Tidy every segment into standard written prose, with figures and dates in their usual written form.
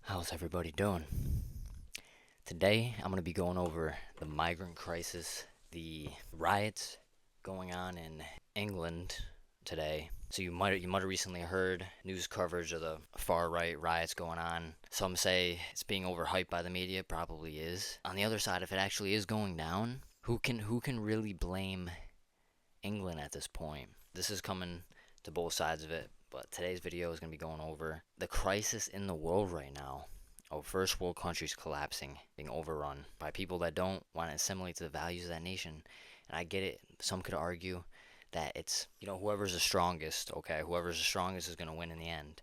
How's everybody doing? Today I'm going to be going over the migrant crisis, the riots going on in England today. So you might have recently heard news coverage of the far right riots going on. Some say it's being overhyped by the media, probably is. On the other side, if it actually is going down, who can really blame England at this point? This is coming to both sides of it, but today's video is going to be going over the crisis in the world right now of first world countries collapsing, being overrun by people that don't want to assimilate to the values of that nation. And I get it. Some could argue that it's, whoever's the strongest, okay? Whoever's the strongest is going to win in the end.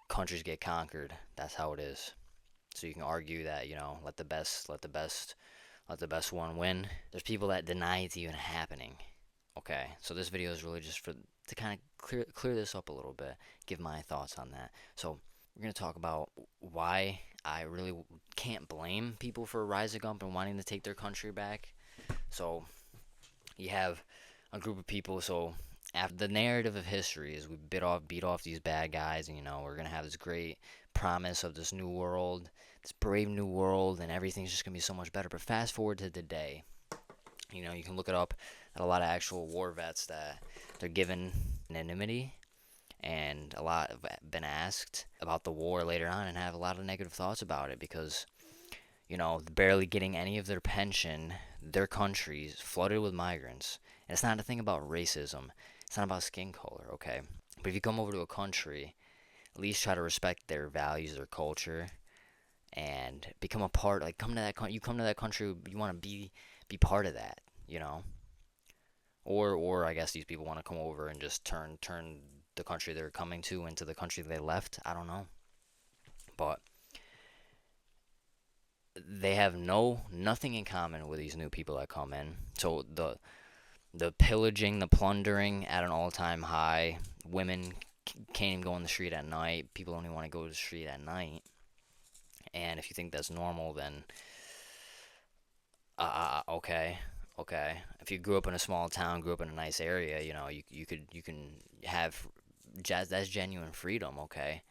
Countries get conquered. That's how it is. So you can argue that, let the best one win. There's people that deny it's even happening. Okay, so this video is really just to kind of clear this up a little bit, give my thoughts on that. So we're gonna talk about why I really can't blame people for rising up and wanting to take their country back. So you have a group of people. So after the narrative of history is we beat off these bad guys, and we're gonna have this great promise of this new world, this brave new world, and everything's just gonna be so much better. But fast forward to today. You can look it up at a lot of actual war vets that they're given anonymity, and a lot have been asked about the war later on and have a lot of negative thoughts about it because, barely getting any of their pension, their country's flooded with migrants. And it's not a thing about racism, it's not about skin color, okay? But if you come over to a country, at least try to respect their values, their culture, and become a part. Like, you come to that country, you want to be part of that, you know. Or I guess these people want to come over and just turn the country they're coming to into the country they left. I don't know, but they have nothing in common with these new people that come in. So the pillaging, the plundering at an all-time high. Women can't even go on the street at night. People only want to go to the street at night. And if you think that's normal, then okay. Okay, if you grew up in a small town, grew up in a nice area, you can have that's genuine freedom. Okay,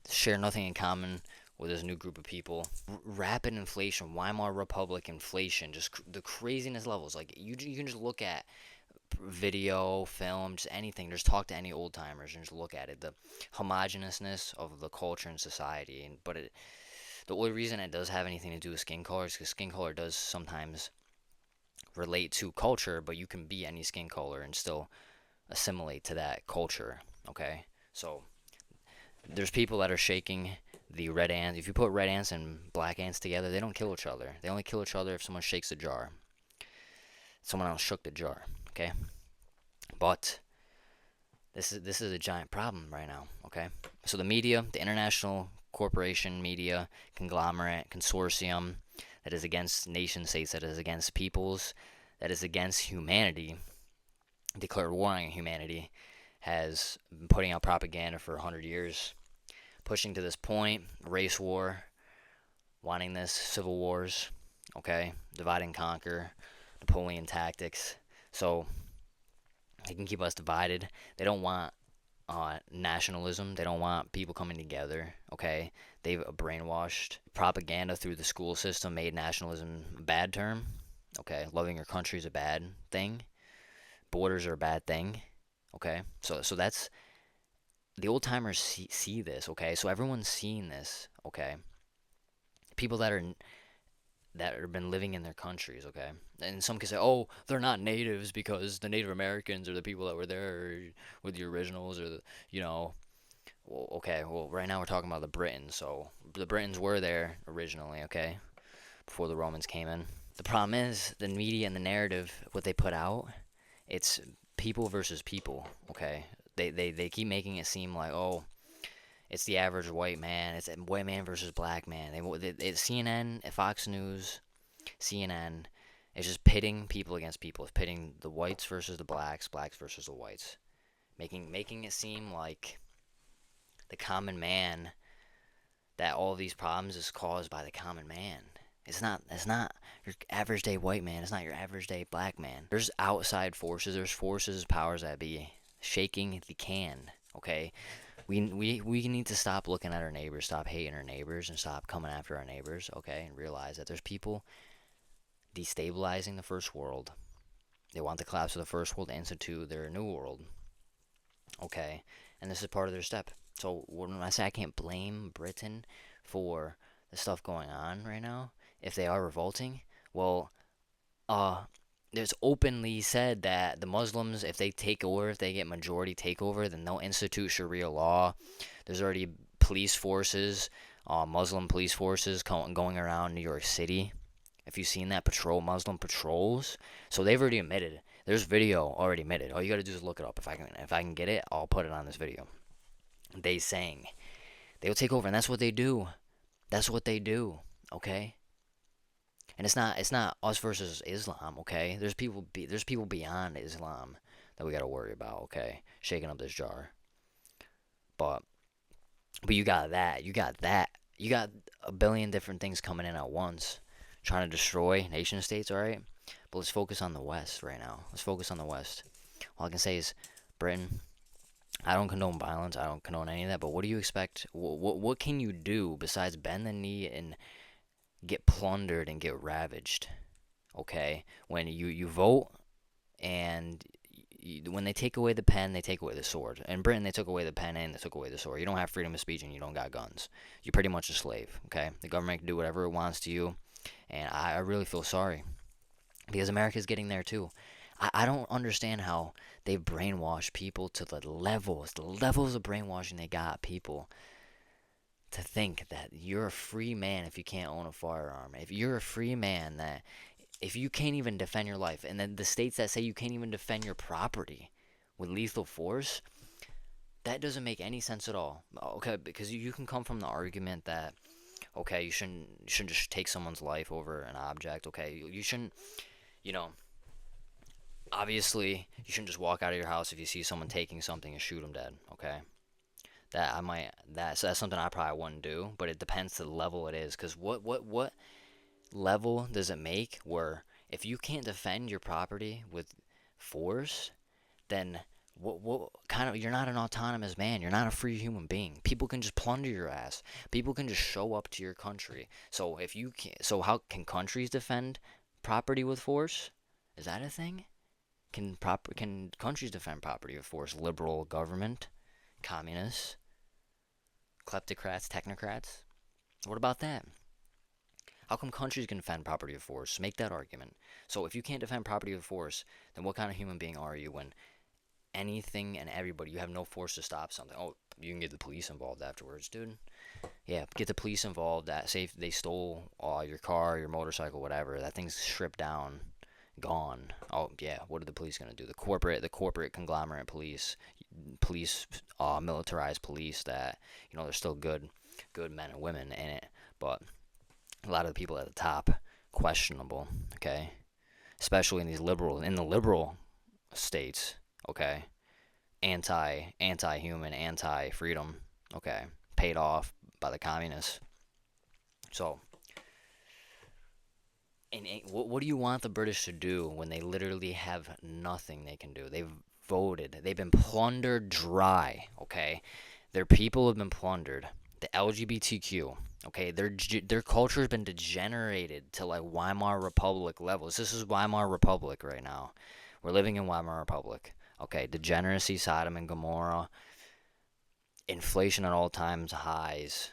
share nothing in common with this new group of people. Rapid inflation, Weimar Republic inflation, just the craziness levels. Like you can just look at video, film, just anything. Just talk to any old timers and just look at it. The homogeneousness of the culture and society, the only reason it does have anything to do with skin color is because skin color does sometimes relate to culture, but you can be any skin color and still assimilate to that culture. Okay, so there's people that are shaking the red ants. If you put red ants and black ants together, they don't kill each other. They only kill each other if someone shakes the jar. Someone else shook the jar. Okay, but this is a giant problem right now. Okay, so the media, the international corporation media conglomerate consortium that is against nation states, that is against peoples, that is against humanity, declared war on humanity, has been putting out propaganda for 100 years, pushing to this point, race war, wanting this, civil wars, okay, divide and conquer, Napoleon tactics. So they can keep us divided. They don't want nationalism. They don't want people coming together. Okay, they've brainwashed propaganda through the school system, made nationalism a bad term. Okay, loving your country is a bad thing. Borders are a bad thing. Okay, so that's the old timers see this. Okay, so everyone's seeing this. Okay, people that have been living in their countries. Okay, and some could say, oh, they're not natives because the Native Americans are the people that were there with the originals, or well, okay, well, right now we're talking about the Britons. So the Britons were there originally, okay, before the Romans came in. The problem is the media and the narrative, what they put out, it's people versus people, okay? They keep making it seem like, oh, it's the average white man. It's a white man versus black man. CNN, Fox News, CNN, it's just pitting people against people. It's pitting the whites versus the blacks, blacks versus the whites, making it seem like the common man, that all of these problems is caused by the common man. It's not your average day white man. It's not your average day black man. There's outside forces. There's forces, powers that be shaking the can. Okay, We need to stop looking at our neighbors, stop hating our neighbors, and stop coming after our neighbors, okay? And realize that there's people destabilizing the first world. They want the collapse of the first world to institute their new world, okay? And this is part of their step. So when I say I can't blame Britain for the stuff going on right now, if they are revolting, well, uh, there's openly said that the Muslims, if they take over, if they get majority takeover, then they'll institute Sharia law. There's already police forces, Muslim police forces going around New York City. If you've seen that Muslim patrols, so they've already admitted. There's video already admitted. All you gotta do is look it up. If I can get it, I'll put it on this video. They saying they'll take over, and that's what they do. That's what they do. Okay. And it's not us versus Islam, okay? There's people beyond Islam that we got to worry about, okay? Shaking up this jar. But you got that. You got that. You got a billion different things coming in at once trying to destroy nation states, all right? But let's focus on the West right now. Let's focus on the West. All I can say is Britain, I don't condone violence. I don't condone any of that, but what do you expect? What can you do besides bend the knee and get plundered and get ravaged? Okay, when you vote and when they take away the pen, they take away the sword. In Britain, they took away the pen and they took away the sword. You don't have freedom of speech and you don't got guns. You're pretty much a slave. Okay, the government can do whatever it wants to you, and I really feel sorry because America's getting there too. I don't understand how they've brainwashed people to the levels of brainwashing they got people to think that you're a free man if you can't own a firearm. If you're a free man, that if you can't even defend your life, and then the states that say you can't even defend your property with lethal force, that doesn't make any sense at all. Okay, because you can come from the argument that okay, you shouldn't just take someone's life over an object. Okay, you shouldn't, you know, obviously you shouldn't just walk out of your house if you see someone taking something and shoot them dead. Okay, that's something I probably wouldn't do, but it depends to the level it is. Because what level does it make where if you can't defend your property with force, then what kind of, you're not an autonomous man. You're not a free human being. People can just plunder your ass. People can just show up to your country. So if you can't, so how can countries defend property with force? Is that a thing? Can countries defend property with force? Liberal government, communists, kleptocrats, technocrats. What about that? How come countries can defend property with force? Make that argument. So if you can't defend property with force, then what kind of human being are you when anything and everybody, you have no force to stop something? Oh, you can get the police involved afterwards, dude. Yeah, get the police involved. That say if they stole your car, your motorcycle, whatever. That thing's stripped down, gone. Oh yeah, what are the police gonna do? The corporate conglomerate police, militarized police. That they're still good men and women in it, but a lot of the people at the top questionable. Okay, especially in the liberal states. Okay, anti-human, anti-freedom. Okay, paid off by the communists. So, and what do you want the British to do when they literally have nothing they can do? They've voted. They've been plundered dry. Okay, their people have been plundered. The LGBTQ. Okay, their culture has been degenerated to like Weimar Republic levels. This is Weimar Republic right now. We're living in Weimar Republic. Okay, degeneracy, Sodom and Gomorrah, inflation at all times highs,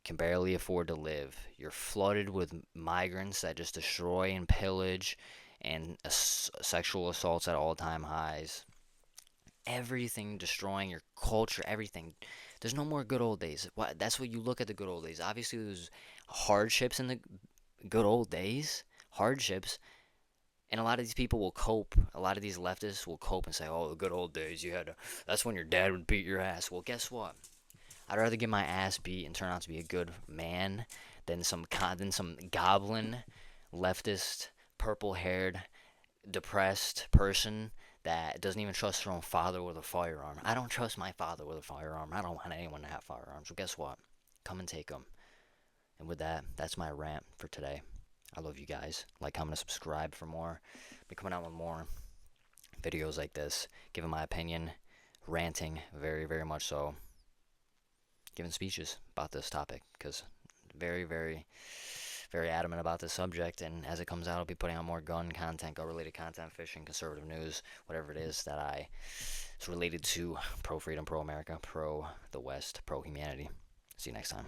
can barely afford to live. You're flooded with migrants that just destroy and pillage, and sexual assaults at all time highs. Everything destroying your culture, everything. There's no more good old days. That's what you look at the good old days. Obviously, there's hardships in the good old days, hardships, and a lot of these people will cope. A lot of these leftists will cope and say, "Oh, the good old days. That's when your dad would beat your ass." Well, guess what? I'd rather get my ass beat and turn out to be a good man than some goblin, leftist, purple-haired, depressed person that doesn't even trust her own father with a firearm. I don't trust my father with a firearm. I don't want anyone to have firearms. Well, guess what? Come and take them. And with that, that's my rant for today. I love you guys. Like, comment, and subscribe for more. I'll be coming out with more videos like this, giving my opinion, ranting, very, very much so. giving speeches about this topic because very, very, very adamant about this subject. And as it comes out, I'll be putting out more gun content, gun related content, fishing, conservative news, whatever it is that is related to pro freedom, pro America, pro the West, pro humanity. See you next time.